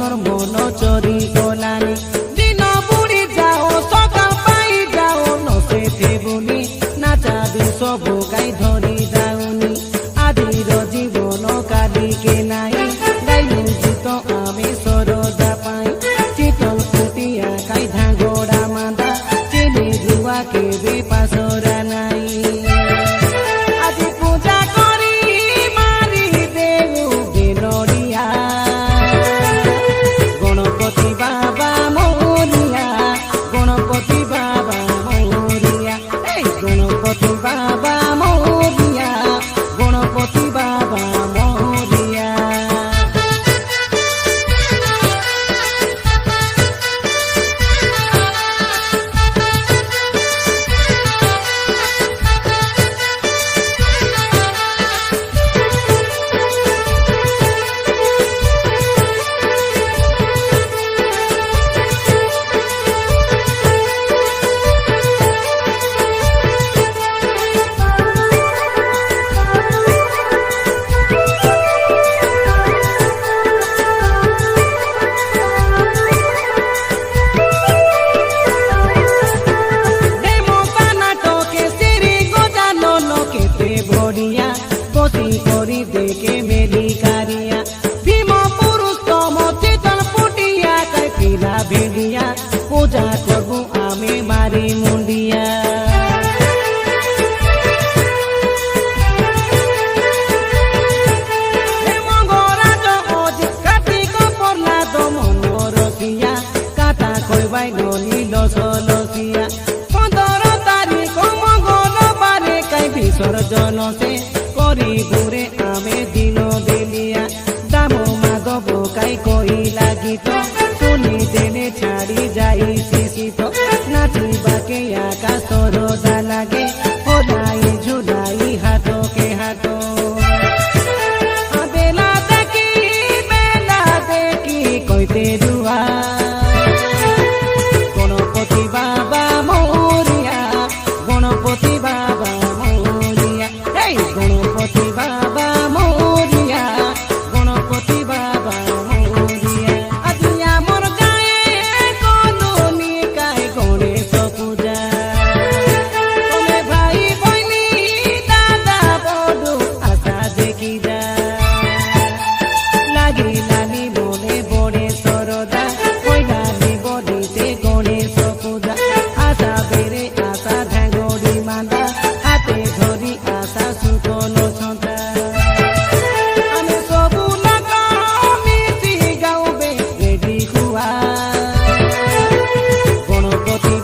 मोर मन चोरी गलानी दिन बुड़ी जाओ सकाल पाई जाओ नसे देबुनी नाचा दे सब गाई धरी जाऊनी आदिर जीवन काली के नाई गाइलु गीत आमी सरदा पाई चितल पुटिया गाई धागोड़ा मांदा चिनी जुआ के बेपासरा नाई देखे मेरी कारिया भीम पुरुष तम चेतन पुटिया कैला भेड़िया पूजा करबू आमे मारी मुंडिया काटा कईबाई नली लसलसिया 15 तारीख मंगलबारे कई विसर्जन से करी दूरे आमे दिन देलिया दामो माधव काई कोई लागित सुनी देने छाड़ी जाई शिशित नाचिबाके आकाश रोदा लागे होलाई झुलाई हाथों के हाथों बेला देखी कईते दुआ गणपति बाबा मोरिया गणपति बाबा मोरिया गणपति बाबा मोरिया गणपति बाबा मोरिया आजिया मोर गाए कलोनी काए गणेश पूजा तमे भाई बहनी दादा बड़ो आशा देखी जा लागी लाली बोले बड़े सरदा कईलानी बड़ीते गणेश पूजा आशा बेरे आशा ढांगड़ी मांदा हाथे धरी आशा सुकल छंदा आमे सबु लागा मिसी गाउबे रेडी हुआ गणपति